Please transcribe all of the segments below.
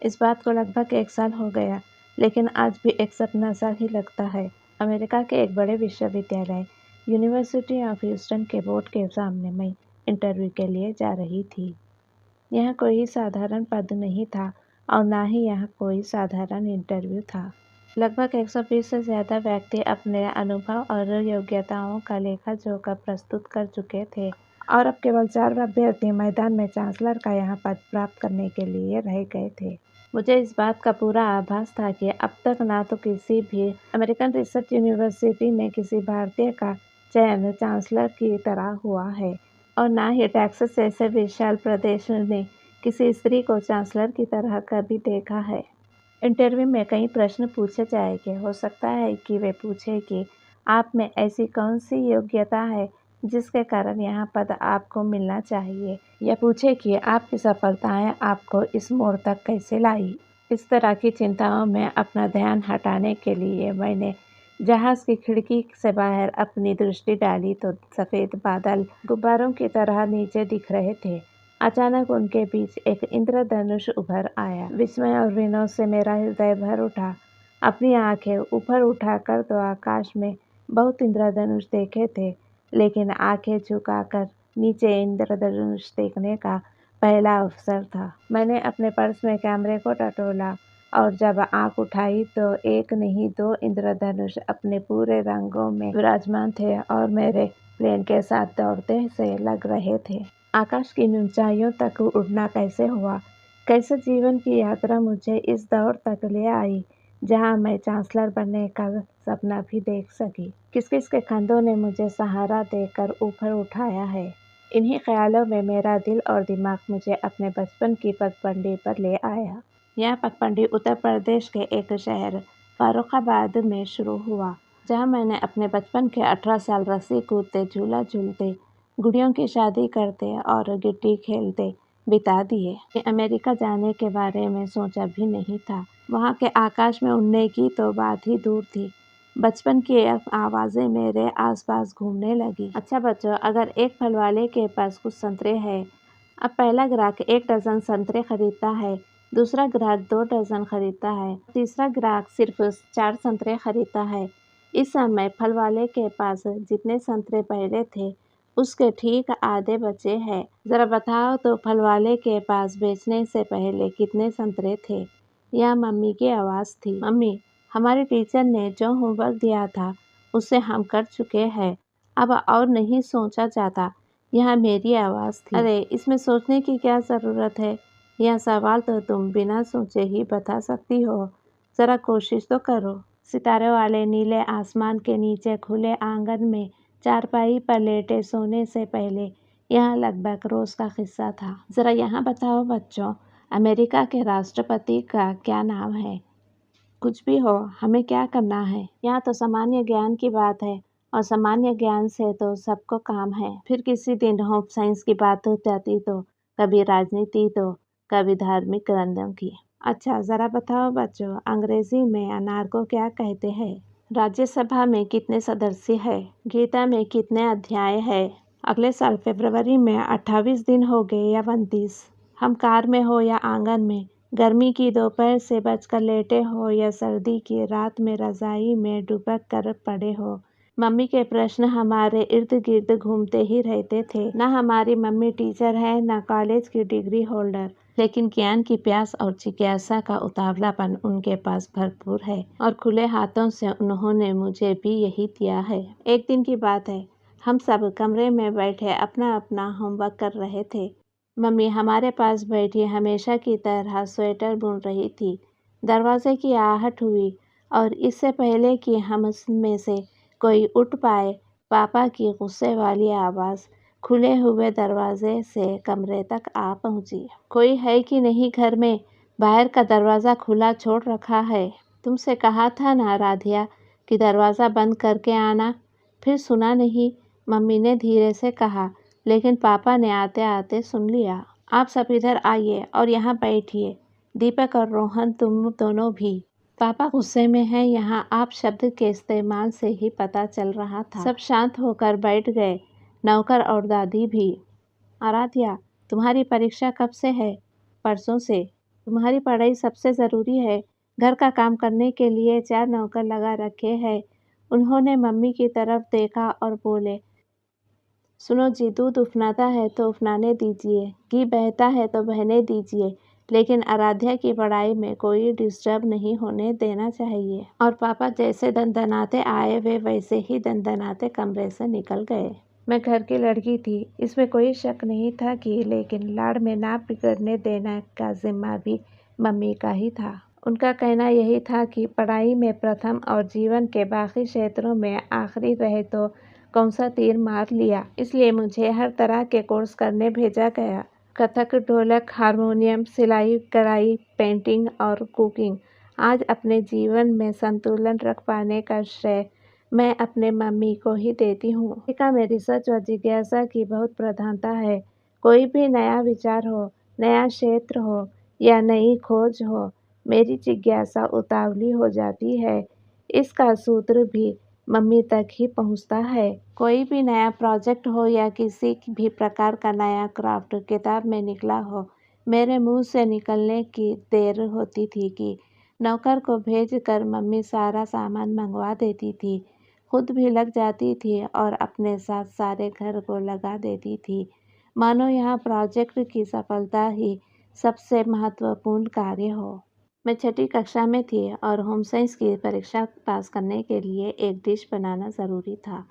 इस बात को लगभग 1 साल हो गया, लेकिन आज भी एक सपना सा ही लगता है। अमेरिका के एक बड़े विश्वविद्यालय, यूनिवर्सिटी ऑफ ह्यूस्टन के बोर्ड के सामने मैं इंटरव्यू के लिए जा रही थी। यहाँ कोई साधारण पद नहीं था और ना ही यहाँ कोई साधारण इंटरव्यू था। लगभग 120 से ज़्यादा व्यक्ति अपने अनुभव और योग्यताओं का लेखा-जोखा प्रस्तुत कर चुके थे और अब केवल 4 अभ्यर्थी मैदान में चांसलर का यहाँ पद प्राप्त करने के लिए रह गए थे। मुझे इस बात का पूरा आभास था कि अब तक ना तो किसी भी अमेरिकन रिसर्च यूनिवर्सिटी में किसी भारतीय का चयन चांसलर की तरह हुआ है और ना ही टेक्सास जैसे विशाल प्रदेश ने किसी स्त्री को चांसलर की तरह कभी देखा है। इंटरव्यू में कई प्रश्न पूछे जाएंगे। हो सकता है कि वे पूछे कि आप में ऐसी कौन सी योग्यता है जिसके कारण यह पद आपको मिलना चाहिए, या पूछे कि आपकी सफलताएं आपको इस मोड़ तक कैसे लाई। इस तरह की चिंताओं में अपना ध्यान हटाने के लिए मैंने जहाज की खिड़की से बाहर अपनी दृष्टि डाली तो सफ़ेद बादल गुब्बारों की तरह नीचे दिख रहे थे। अचानक उनके बीच एक इंद्रधनुष उभर आया। विस्मय और विनोद से मेरा हृदय भर उठा। अपनी आंखें ऊपर उठाकर तो आकाश में बहुत इंद्रधनुष देखे थे, लेकिन आंखें झुकाकर नीचे इंद्रधनुष देखने का पहला अवसर था। मैंने अपने पर्स में कैमरे को टटोला और जब आंख उठाई तो एक नहीं 2 इंद्रधनुष अपने पूरे रंगों में विराजमान थे और मेरे प्लेन के साथ दौड़ते से लग रहे थे। आकाश की ऊंचाइयों तक उड़ना कैसे हुआ? कैसे जीवन की यात्रा मुझे इस दौर तक ले आई जहां मैं चांसलर बनने का सपना भी देख सकी? किस-किस के कंधों ने मुझे सहारा देकर ऊपर उठाया है? इन्हीं ख्यालों में मेरा दिल और दिमाग मुझे अपने बचपन की पगडंडी पर ले आया। यह पगडंडी उत्तर प्रदेश के एक शहर फर्रुखाबाद में शुरू हुआ, जहां मैंने अपने बचपन के 18 साल रस्सी कूदते, झूला झूलते, गुड़ियों की शादी करते और गिट्टी खेलते बिता दिए। अमेरिका जाने के बारे में सोचा भी नहीं था। वहाँ के आकाश में उड़ने की तो बात ही दूर थी। बचपन की आवाज़ें मेरे आसपास घूमने लगी। अच्छा बच्चों, अगर एक फल वाले के पास कुछ संतरे हैं। अब पहला ग्राहक 1 डज़न संतरे खरीदता है, दूसरा ग्राहक 2 डज़न खरीदता है, तीसरा ग्राहक सिर्फ 4 संतरे खरीदता है। इस समय फल वाले के पास जितने संतरे पहले थे उसके ठीक आधे बचे हैं। ज़रा बताओ तो फल वाले के पास बेचने से पहले कितने संतरे थे? यह मम्मी की आवाज़ थी। मम्मी, हमारे टीचर ने जो होमवर्क दिया था उसे हम कर चुके हैं, अब और नहीं सोचा जाता। यह मेरी आवाज़ थी। अरे, इसमें सोचने की क्या ज़रूरत है? यह सवाल तो तुम बिना सोचे ही बता सकती हो। ज़रा कोशिश तो करो। सितारे वाले नीले आसमान के नीचे खुले आंगन में चारपाई पर लेटे सोने से पहले यह लगभग रोज़ का किस्सा था। ज़रा यहाँ बताओ बच्चों, अमेरिका के राष्ट्रपति का क्या नाम है? कुछ भी हो, हमें क्या करना है? यहाँ तो सामान्य ज्ञान की बात है और सामान्य ज्ञान से तो सबको काम है। फिर किसी दिन होम साइंस की बात हो जाती तो कभी राजनीति तो कभी धार्मिक ग्रंथों की। अच्छा, ज़रा बताओ बच्चों, अंग्रेजी में अनार को क्या कहते हैं? राज्यसभा में कितने सदस्य हैं? गीता में कितने अध्याय हैं? अगले साल फरवरी में 28 दिन हो गए या 29? हम कार में हो या आंगन में, गर्मी की दोपहर से बचकर लेटे हो या सर्दी की रात में रज़ाई में डुबक कर पड़े हो, मम्मी के प्रश्न हमारे इर्द गिर्द घूमते ही रहते थे। न हमारी मम्मी टीचर है, न कॉलेज की डिग्री होल्डर, लेकिन ज्ञान की प्यास और जिज्ञासा का उतावलापन उनके पास भरपूर है और खुले हाथों से उन्होंने मुझे भी यही दिया है। एक दिन की बात है, हम सब कमरे में बैठे अपना अपना होमवर्क कर रहे थे। मम्मी हमारे पास बैठी हमेशा की तरह स्वेटर बुन रही थी। दरवाजे की आहट हुई और इससे पहले कि हम में से कोई उठ पाए, पापा की गुस्से वाली आवाज़ खुले हुए दरवाजे से कमरे तक आ पहुंची। कोई है कि नहीं घर में? बाहर का दरवाज़ा खुला छोड़ रखा है। तुमसे कहा था ना राधिया कि दरवाज़ा बंद करके आना? फिर सुना नहीं, मम्मी ने धीरे से कहा, लेकिन पापा ने आते आते सुन लिया। आप सब इधर आइए और यहाँ बैठिए। दीपक और रोहन, तुम दोनों भी। पापा गुस्से में हैं, यहाँ आप शब्द के इस्तेमाल से ही पता चल रहा था। सब शांत होकर बैठ गए, नौकर और दादी भी। आराध्या, तुम्हारी परीक्षा कब से है? परसों से। तुम्हारी पढ़ाई सबसे ज़रूरी है। घर का काम करने के लिए 4 नौकर लगा रखे हैं। उन्होंने मम्मी की तरफ देखा और बोले, सुनो जी, दूध उफनाता है तो उफनाने दीजिए, घी बहता है तो बहने दीजिए, लेकिन आराध्या की पढ़ाई में कोई डिस्टर्ब नहीं होने देना चाहिए। और पापा जैसे दनदनाते आए वे वैसे ही दनदनाते कमरे से निकल गए। मैं घर की लड़की थी, इसमें कोई शक नहीं था कि, लेकिन लाड़ में ना बिगड़ने देना का जिम्मा भी मम्मी का ही था। उनका कहना यही था कि पढ़ाई में प्रथम और जीवन के बाकी क्षेत्रों में आखिरी रहे तो कौन सा तीर मार लिया। इसलिए मुझे हर तरह के कोर्स करने भेजा गया। कथक, ढोलक, हारमोनियम, सिलाई, कढ़ाई, पेंटिंग और कुकिंग। आज अपने जीवन में संतुलन रख पाने का श्रेय मैं अपने मम्मी को ही देती हूँ। अमेरिका में रिसर्च और जिज्ञासा की बहुत प्रधानता है। कोई भी नया विचार हो, नया क्षेत्र हो या नई खोज हो, मेरी जिज्ञासा उतावली हो जाती है। इसका सूत्र भी मम्मी तक ही पहुंचता है। कोई भी नया प्रोजेक्ट हो या किसी भी प्रकार का नया क्राफ्ट किताब में निकला हो, मेरे मुंह से निकलने की देर होती थी कि नौकर को भेज कर मम्मी सारा सामान मंगवा देती थी, खुद भी लग जाती थी और अपने साथ सारे घर को लगा देती थी, मानो यहाँ प्रोजेक्ट की सफलता ही सबसे महत्वपूर्ण कार्य हो। मैं छठी कक्षा में थी और होम साइंस की परीक्षा पास करने के लिए एक डिश बनाना ज़रूरी था।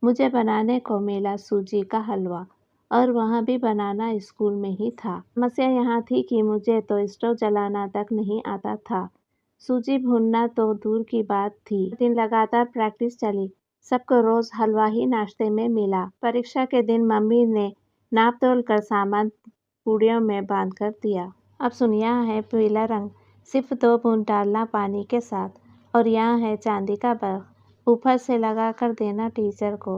मुझे बनाने को मिला सूजी का हलवा, और वहाँ भी बनाना स्कूल में ही था। समस्या यहाँ थी कि मुझे तो स्टोव जलाना तक नहीं आता था। सूजी भूनना तो दूर की बात थी। दिन लगातार प्रैक्टिस चली। सबको रोज़ हलवा ही नाश्ते में मिला। परीक्षा के दिन मम्मी ने नाप तोल कर सामान पूड़ियों में बांध कर दिया। अब सुनिए, यहाँ है पीला रंग, सिर्फ 2 बूंद डालना पानी के साथ, और यहाँ है चांदी का बर्फ, ऊपर से लगा कर देना टीचर को,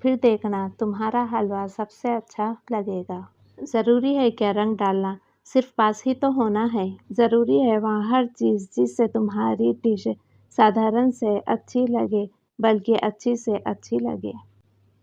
फिर देखना तुम्हारा हलवा सबसे अच्छा लगेगा। ज़रूरी है क्या रंग डालना? सिर्फ पास ही तो होना है। ज़रूरी है वहाँ हर चीज़ जिससे तुम्हारी डिश साधारण से अच्छी लगे, बल्कि अच्छी से अच्छी लगे।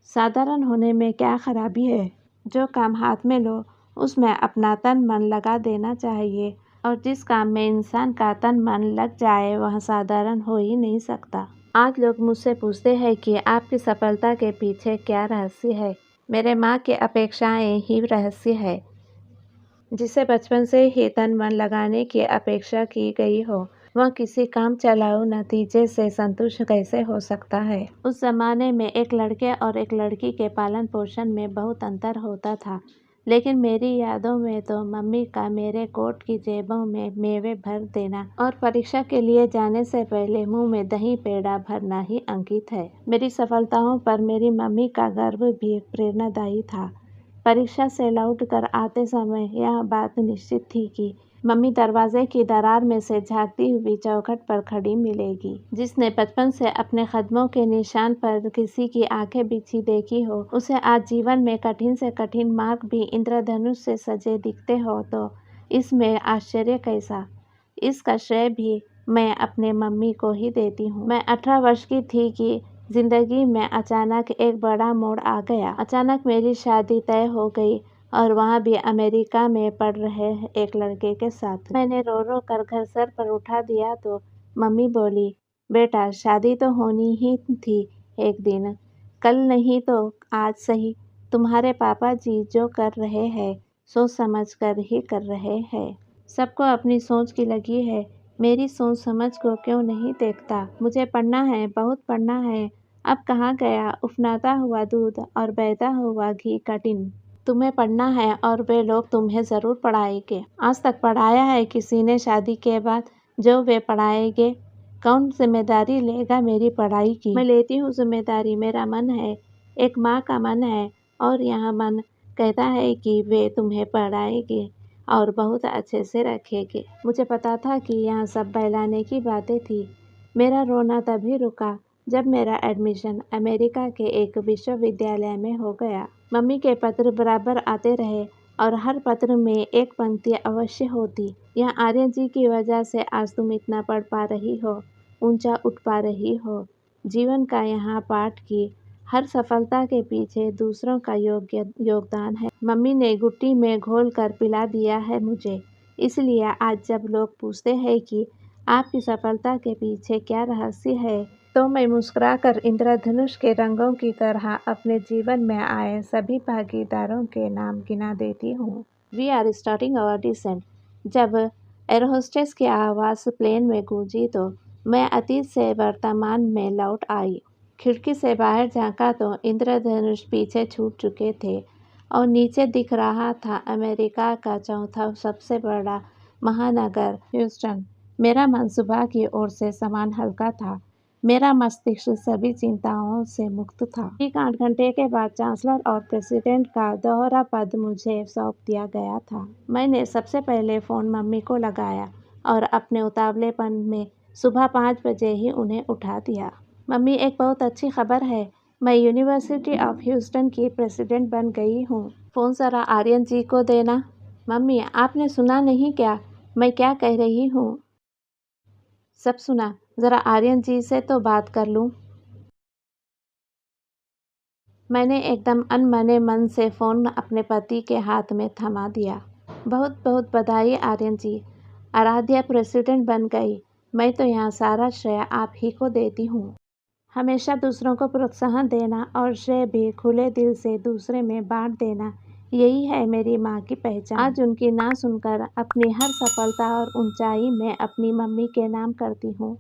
साधारण होने में क्या खराबी है? जो काम हाथ में लो उसमें अपना तन मन लगा देना चाहिए, और जिस काम में इंसान का तन मन लग जाए वह साधारण हो ही नहीं सकता। आज लोग मुझसे पूछते हैं कि आपकी सफलता के पीछे क्या रहस्य है। मेरे माँ की अपेक्षाएं ही रहस्य है। जिसे बचपन से ही तन मन लगाने की अपेक्षा की गई हो, वह किसी काम चलाऊ नतीजे से संतुष्ट कैसे हो सकता है। उस जमाने में एक लड़के और एक लड़की के पालन पोषण में बहुत अंतर होता था, लेकिन मेरी यादों में तो मम्मी का मेरे कोट की जेबों में मेवे भर देना और परीक्षा के लिए जाने से पहले मुंह में दही पेड़ा भरना ही अंकित है। मेरी सफलताओं पर मेरी मम्मी का गर्व भी प्रेरणादायी था। परीक्षा से लौट कर आते समय यह बात निश्चित थी कि मम्मी दरवाजे की दरार में से झांकती हुई चौखट पर खड़ी मिलेगी। जिसने बचपन से अपने कदमों के निशान पर किसी की आंखें बिछी देखी हो, उसे आज जीवन में कठिन से कठिन मार्ग भी इंद्रधनुष से सजे दिखते हो तो इसमें आश्चर्य कैसा। इसका श्रेय भी मैं अपने मम्मी को ही देती हूँ। मैं 18 वर्ष की थी कि जिंदगी में अचानक एक बड़ा मोड़ आ गया। अचानक मेरी शादी तय हो गई, और वहाँ भी अमेरिका में पढ़ रहे एक लड़के के साथ। मैंने रो रो कर घर सर पर उठा दिया तो मम्मी बोली, बेटा शादी तो होनी ही थी एक दिन, कल नहीं तो आज सही। तुम्हारे पापा जी जो कर रहे हैं सोच समझ कर ही कर रहे हैं। सबको अपनी सोच की लगी है, मेरी सोच समझ को क्यों नहीं देखता। मुझे पढ़ना है, बहुत पढ़ना है। अब कहाँ गया उफनाता हुआ दूध और बहता हुआ घी का टिन। तुम्हें पढ़ना है और वे लोग तुम्हें ज़रूर पढ़ाएंगे। आज तक पढ़ाया है किसी ने शादी के बाद जो वे पढ़ाएंगे? कौन जिम्मेदारी लेगा मेरी पढ़ाई की? मैं लेती हूँ जिम्मेदारी। मेरा मन है, एक माँ का मन है, और यह मन कहता है कि वे तुम्हें पढ़ाएंगे और बहुत अच्छे से रखेंगे। मुझे पता था कि यह सब बहलाने की बातें थी। मेरा रोना तभी रुका जब मेरा एडमिशन अमेरिका के एक विश्वविद्यालय में हो गया। मम्मी के पत्र बराबर आते रहे और हर पत्र में एक पंक्ति अवश्य होती, यह आर्यन जी की वजह से आज तुम इतना पढ़ पा रही हो, ऊंचा उठ पा रही हो। जीवन का यहाँ पाठ की हर सफलता के पीछे दूसरों का योगदान है। मम्मी ने गुट्टी में घोल कर पिला दिया है मुझे। इसलिए आज जब लोग पूछते हैं कि आपकी सफलता के पीछे क्या रहस्य है, तो मैं मुस्कुराकर इंद्रधनुष के रंगों की तरह अपने जीवन में आए सभी भागीदारों के नाम गिना देती हूँ। We are starting our descent. जब एयर होस्टेस की आवाज़ प्लेन में गूंजी तो मैं अतीत से वर्तमान में लौट आई। खिड़की से बाहर झांका तो इंद्रधनुष पीछे छूट चुके थे और नीचे दिख रहा था अमेरिका का चौथा सबसे बड़ा महानगर ह्यूस्टन। मेरा मन सुबह की ओर से समान हल्का था। मेरा मस्तिष्क सभी चिंताओं से मुक्त था। ठीक 8 घंटे के बाद चांसलर और प्रेसिडेंट का दोहरा पद मुझे सौंप दिया गया था। मैंने सबसे पहले फ़ोन मम्मी को लगाया और अपने उतावलेपन में सुबह 5 बजे ही उन्हें उठा दिया। मम्मी, एक बहुत अच्छी खबर है। मैं यूनिवर्सिटी ऑफ ह्यूस्टन की प्रेसिडेंट बन गई हूँ। फ़ोन ज़रा आर्यन जी को देना। मम्मी, आपने सुना नहीं क्या? मैं क्या कह रही हूँ? सब सुना। ज़रा आर्यन जी से तो बात कर लूँ। मैंने एकदम अनमने मन से फ़ोन अपने पति के हाथ में थमा दिया। बहुत बहुत बधाई आर्यन जी। आराध्या प्रेसिडेंट बन गई। मैं तो यहाँ सारा श्रेय आप ही को देती हूँ। हमेशा दूसरों को प्रोत्साहन देना और श्रेय भी खुले दिल से दूसरे में बांट देना, यही है मेरी माँ की पहचान। आज उनकी ना सुनकर अपनी हर सफलता और ऊंचाई में अपनी मम्मी के नाम करती हूँ।